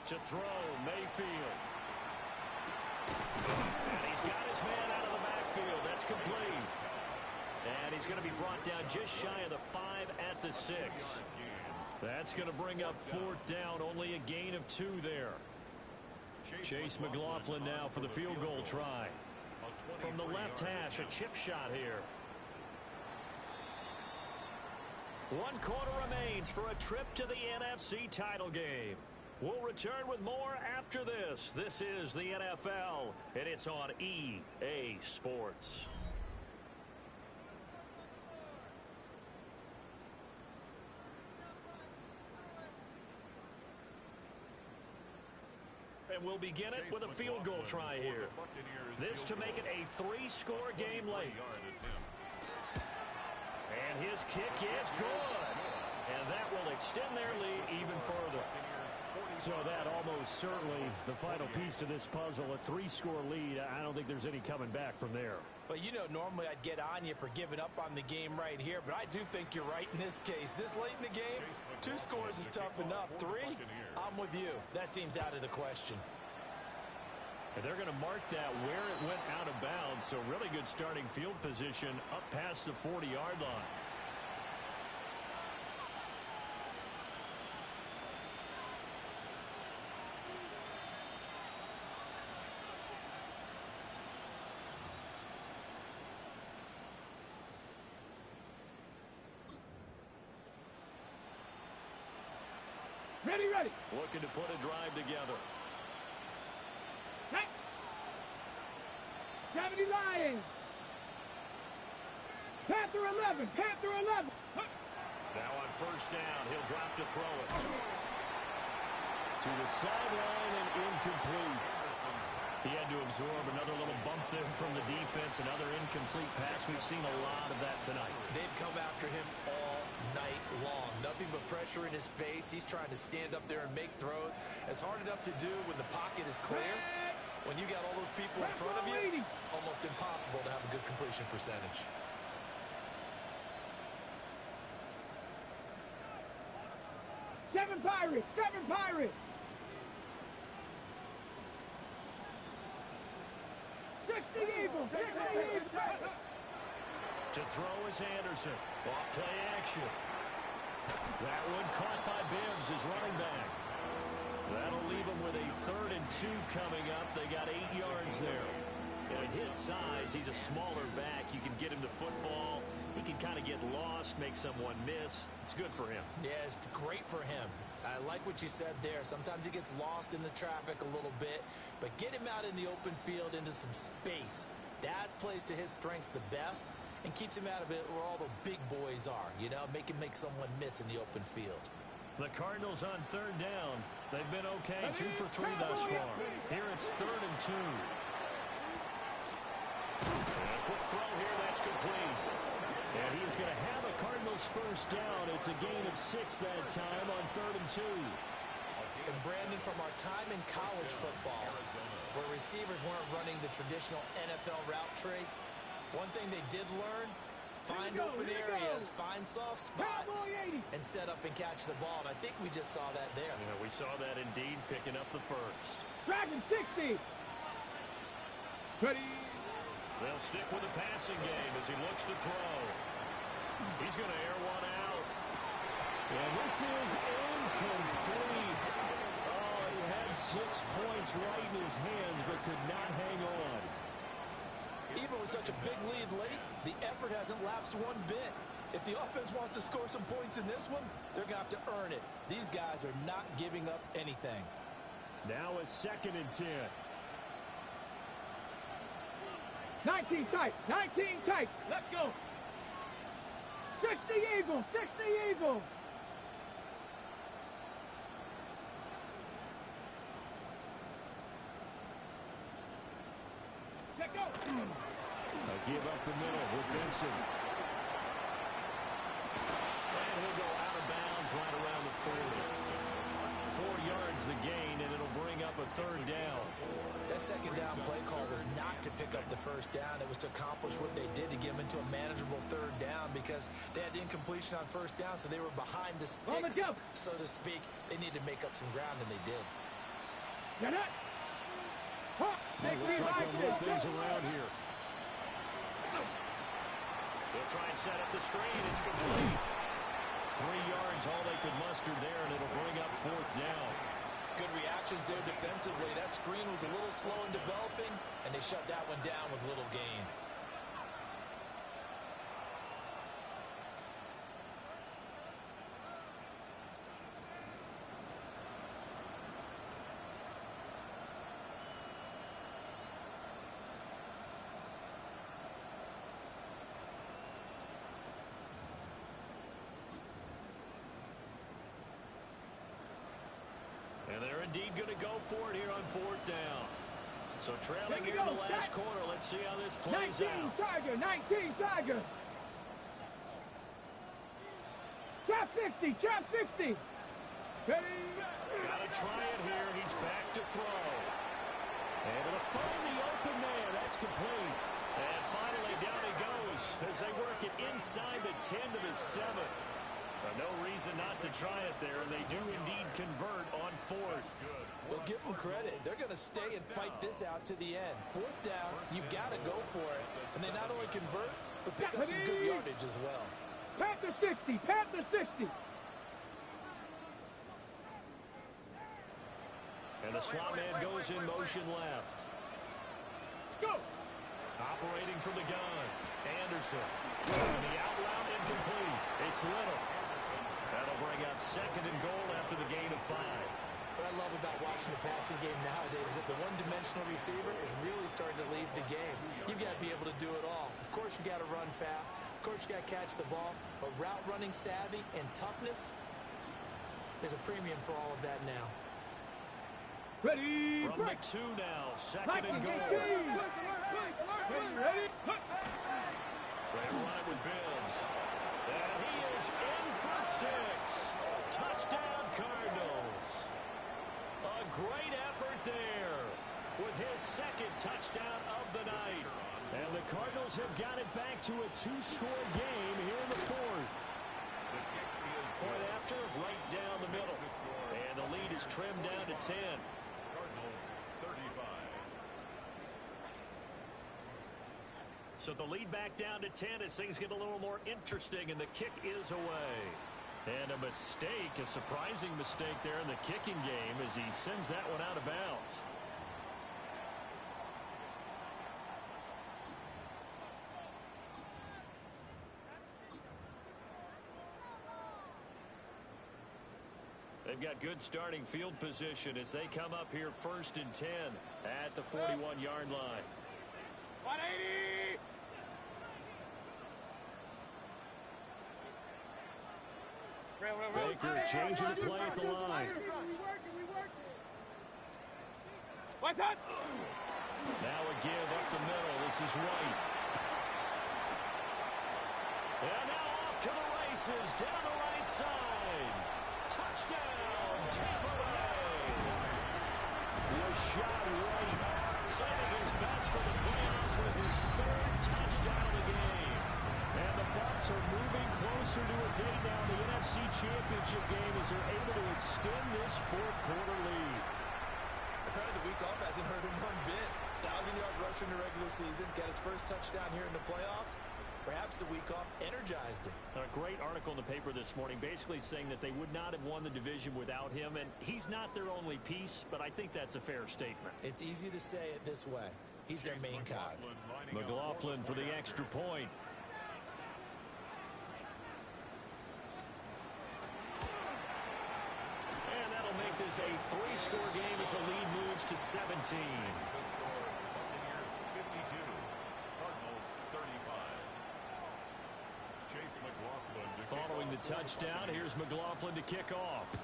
To throw, Mayfield. And he's got his man out of the backfield. That's complete. And he's going to be brought down just shy of the 5 at the 6. That's going to bring up 4th down. Only a gain of 2 there. Chase McLaughlin now for the field goal try. From the left hash, a chip shot here. 1 quarter remains for a trip to the NFC title game. We'll return with more after this. This is the NFL, and it's on EA Sports. And we'll begin it with a field goal try here. This to make it a 3-score game late. And his kick is good. And that will extend their lead even further. So that almost certainly the final piece to this puzzle, a 3-score lead. I don't think there's any coming back from there. But, you know, normally I'd get on you for giving up on the game right here, but I do think you're right in this case. This late in the game, 2 scores is tough enough. 3, I'm with you. That seems out of the question. And they're going to mark that where it went out of bounds, so really good starting field position up past the 40-yard line. Ready. Looking to put a drive together. Hey. 70 Lions. Panther 11. Now on 1st down, he'll drop to throw it. To the sideline and incomplete. He had to absorb another little bump there from the defense. Another incomplete pass. We've seen a lot of that tonight. They've come after him all night long. Nothing but pressure in his face. He's trying to stand up there and make throws. It's hard enough to do when the pocket is clear. When you got all those people in front of you, almost impossible to have a good completion percentage. Seven Pirates. 60 Eagles. To throw is Anderson. Off play action. That one caught by Bibbs, his running back. That'll leave him with a 3rd and 2 coming up. They got 8 yards there. And at his size, he's a smaller back. You can get him the football. He can kind of get lost, make someone miss. It's good for him. Yeah, it's great for him. I like what you said there. Sometimes he gets lost in the traffic a little bit, but get him out in the open field into some space. That plays to his strengths the best and keeps him out of it where all the big boys are, you know, make him make someone miss in the open field. The Cardinals on third down. They've been okay, 2 for 3 thus far. Here it's 3rd and 2. And a quick throw here, that's complete. And he is going to have a Cardinals first down. It's a gain of 6 that time on 3rd and 2. And Brandon, from our time in college football, where receivers weren't running the traditional NFL route tree, one thing they did learn: find open areas, find soft spots, and set up and catch the ball. And I think we just saw that there. Yeah, we saw that indeed, picking up the first. Dragon 60. Ready. They'll stick with the passing game as he looks to throw. He's going to air one out. And this is incomplete. Oh, he had 6 points right in his hands, but could not hang on. Even with such a big lead late, the effort hasn't lapsed one bit. If the offense wants to score some points in this one, they're going to have to earn it. These guys are not giving up anything. Now a 2nd and 10. 19 tight. 19 tight. Let's go. 60 Eagles. 60 Eagles. Let go. A give up the middle with Benson. And he'll go out of bounds right around the 40. 4 yards the gain, and it'll bring up a 3rd down. That 2nd down play call was not to pick up the 1st down. It was to accomplish what they did, to get them into a manageable 3rd down, because they had incompletion on 1st down, so they were behind the sticks, so to speak. They needed to make up some ground, and they did. Get it. Looks like they'll move things around here. They'll try and set up the screen. It's complete. 3 yards, all they could muster there, and it'll bring up 4th down. Good reactions there defensively. That screen was a little slow in developing, and they shut that one down with little gain. And they're indeed going to go for it here on 4th down. So trailing here in the last quarter. Let's see how this plays 19 out. Tiger. 19 Tiger. Chop 60. Chop 60. Ready. Got to try it here. He's back to throw. Able to find the open man. That's complete. And finally down he goes as they work it inside the 10 to the 7. No reason not to try it there, and they do indeed convert on 4th. Well, give them credit. They're going to stay and fight this out to the end. 4th down, you've got to go for it. And they not only convert, but pick up some good yardage as well. Panther 60. Panther 60. And the slot man goes in motion left. Let's go. Operating from the gun. Anderson. And the out route incomplete. It's Little. That'll bring up 2nd and goal after the gain of 5. What I love about watching the passing game nowadays is that the one-dimensional receiver is really starting to lead the game. You've got to be able to do it all. Of course, you got to run fast. Of course, you got to catch the ball. But route running savvy and toughness, there's a premium for all of that now. Ready. From the 2 now. 2nd and goal. Ready. They run it with Bibbs. And he is in for 6. Touchdown, Cardinals. A great effort there with his 2nd touchdown of the night. And the Cardinals have got it back to a 2-score game here in the 4th. Point after, right down the middle. And the lead is trimmed down to 10. Cardinals 35. So the lead back down to 10 as things get a little more interesting, and the kick is away. And a mistake, a surprising mistake there in the kicking game as he sends that one out of bounds. They've got good starting field position as they come up here 1st and 10 at the 41-yard line. 180. Let's go. 180. Baker changing the play at the line. What's that? Now a give up the middle. This is White. And now off to the races down the right side. Touchdown, Tampa Bay. Was shot right. Saving his best for the playoffs with his third touchdown of the game. And the Bucs are moving closer to a day now in the NFC Championship game as they're able to extend this fourth quarter lead. Apparently the week off hasn't hurt him one bit. 1,000-yard rusher in the regular season, got his first touchdown here in the playoffs. Perhaps the week off energized him. A great article in the paper this morning basically saying that they would not have won the division without him, and he's not their only piece, but I think that's a fair statement. It's easy to say it this way. He's their main cog. McLaughlin for the extra point. And that'll make this a 3-score game as the lead moves to 17. Buccaneers 52, Cardinals 35. Chase McLaughlin to Following the touchdown, here's McLaughlin to kick off.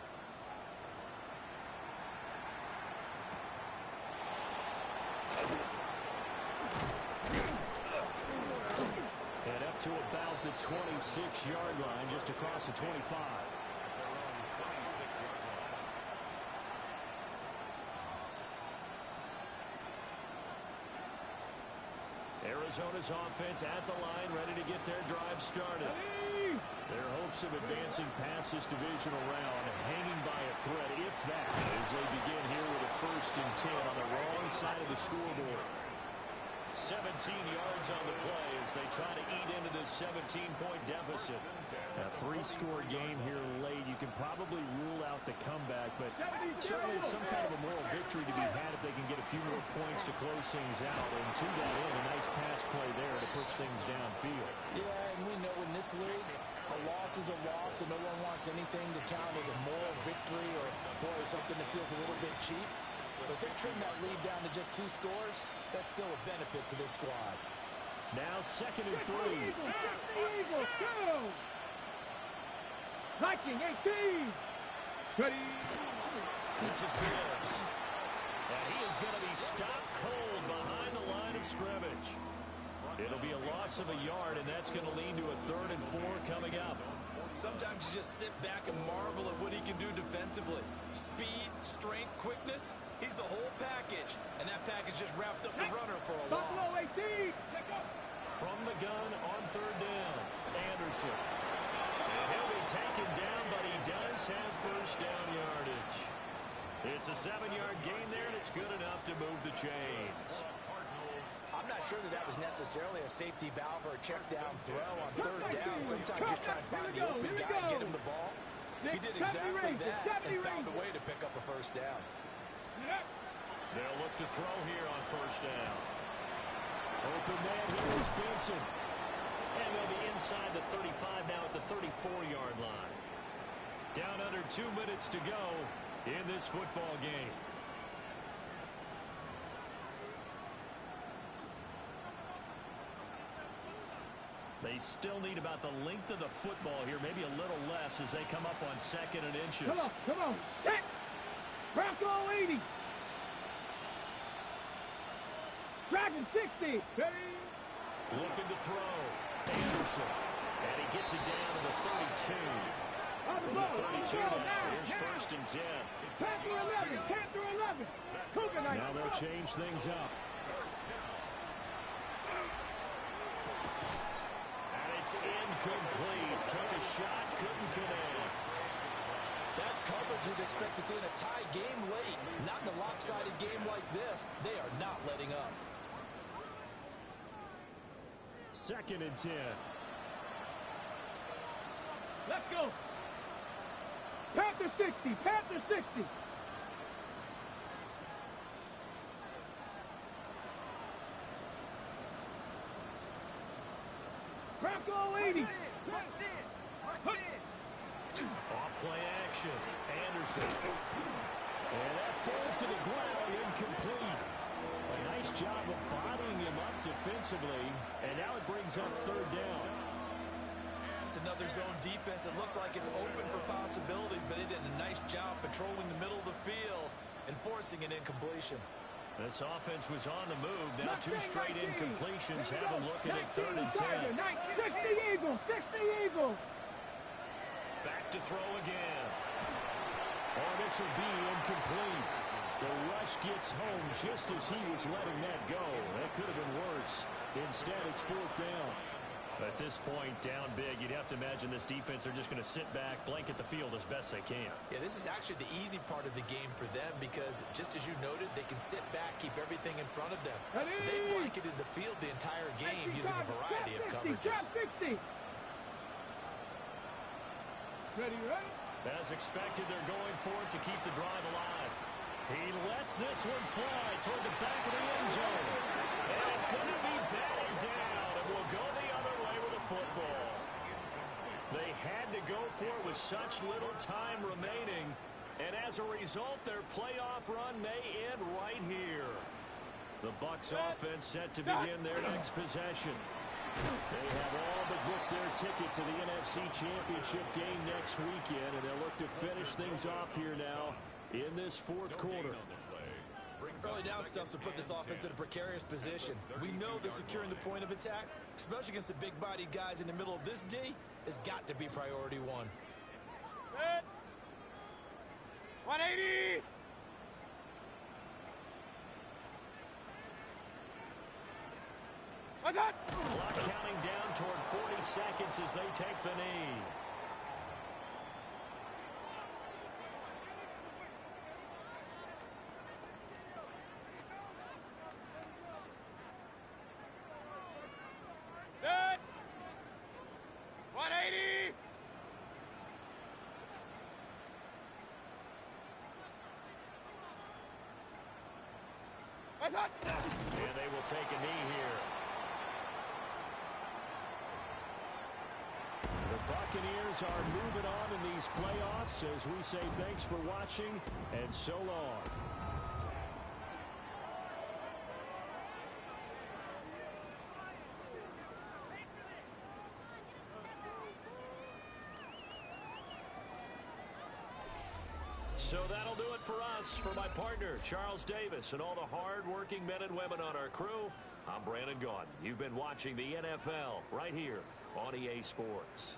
And up to about the 26-yard line, just across the 25. Arizona's offense at the line, ready to get their drive started. Their hopes of advancing past this divisional round hanging by a thread, if that, as they begin here with a 1st and 10 on the wrong side of the scoreboard. 17 yards on the play as they try to eat into this 17-point deficit. A 3-score game here late. You can probably rule out the comeback, but certainly some kind of a moral victory to be had if they can get a few more points to close things out. And to that end, a nice pass play there to push things downfield. Yeah, and we know in this league, a loss is a loss, and no one wants anything to count as a moral victory or, boy, something that feels a little bit cheap. But if they trim that lead down to just 2 scores, that's still a benefit to this squad. Now 2nd and 3. Eagles, go! Viking 18. Ready. This is Gibbs. And he is going to be stopped cold behind the line of scrimmage. It'll be a loss of a yard, and that's going to lead to a 3rd and 4 coming up. Sometimes you just sit back and marvel at what he can do defensively. Speed, strength, quickness. He's the whole package, and that package just wrapped up the runner for a Buffalo loss. 18. From the gun on 3rd down, Anderson. And he'll be taken down, but he does have 1st down yardage. It's a 7-yard gain there, and it's good enough to move the chains. I'm not sure that was necessarily a safety valve or a check down throw on 3rd down. Sometimes just try and find the open guy and get him the ball. He did exactly that and found a way to pick up a 1st down. They'll look to throw here on 1st down. Open man here is Benson. And they'll be inside the 35 now at the 34-yard line. Down under 2 minutes to go in this football game. They still need about the length of the football here, maybe a little less as they come up on 2nd and inches. Come on, set. Bronco 80. Dragon 60. Ready. Looking to throw. Anderson. And he gets it down to the 32. From the 32 now, here's 1st and 10. Panther 11. Panther 11. Cougar Knight. Now they'll change things up. And it's incomplete. Took a shot, couldn't connect. That's coverage you'd expect to see in a tie game late. Not in a lopsided game like this. They are not letting up. 2nd and 10. Let's go. Panther 60. Panther 60. Bronco 80. Off play action. Anderson. And that falls to the ground, incomplete. A nice job of bodying him up defensively. And now it brings up 3rd down. It's another zone defense. It looks like it's open for possibilities, but they did a nice job patrolling the middle of the field and forcing an incompletion. This offense was on the move. Now 2 straight incompletions. Have a look at it, 3rd and 10. 60 Eagles, 60 Eagles. Back to throw again. Oh, this will be incomplete. The rush gets home just as he was letting that go. That could have been worse. Instead, it's 4th down. At this point, down big, you'd have to imagine this defense are just going to sit back, blanket the field as best they can. Yeah, this is actually the easy part of the game for them because, just as you noted, they can sit back, keep everything in front of them. They blanketed the field the entire game using a variety of coverages. 60. Ready, ready? As expected, they're going for it to keep the drive alive. He lets this one fly toward the back of the end zone. And it's going to be batted down, and will go the other way with the football. They had to go for it with such little time remaining, and as a result, their playoff run may end right here. The Bucs offense set to begin their next possession. They have all but booked their ticket to the NFC Championship game next weekend, and they'll look to finish things off here now in this 4th quarter. Early down stuff to put this offense in a precarious position. We know that securing the point of attack, especially against the big-bodied guys in the middle of this D, has got to be priority 1. 180. What's that? Clock counting down toward 40 seconds as they take the knee. Good. 180. What's that? And they will take a knee here. The Buccaneers are moving on in these playoffs as we say thanks for watching and so long. So that'll do it for us. For my partner, Charles Davis, and all the hard-working men and women on our crew, I'm Brandon Gaudin. You've been watching the NFL right here on EA Sports.